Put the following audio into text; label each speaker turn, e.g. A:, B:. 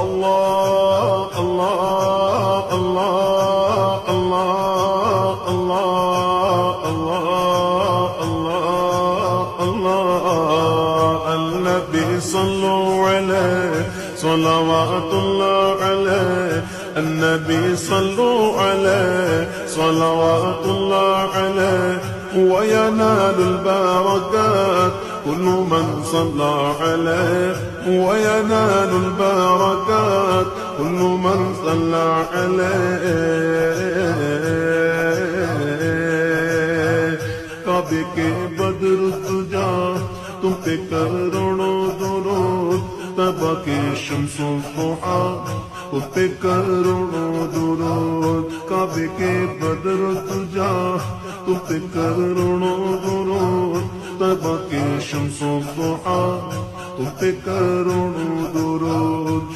A: اللہ اللہ اللہ اللہ اللہ اللہ اللہ اللہ النبی صلو علیہ صلوات اللہ علیہ النبی صلو علیہ صلوات اللہ علیہ وينال البركات كل من صلى عليه وينال البركات كل من صلى عليه کعبے کے بدر الدجا تم پہ کروڑوں درود طبع کے شمس و ضحا تم پہ کروڑوں درود کعبے کے بدر الدجا تم پہ کروڑوں درود طبع کے شمس و ضحا تم پہ کروڑوں درود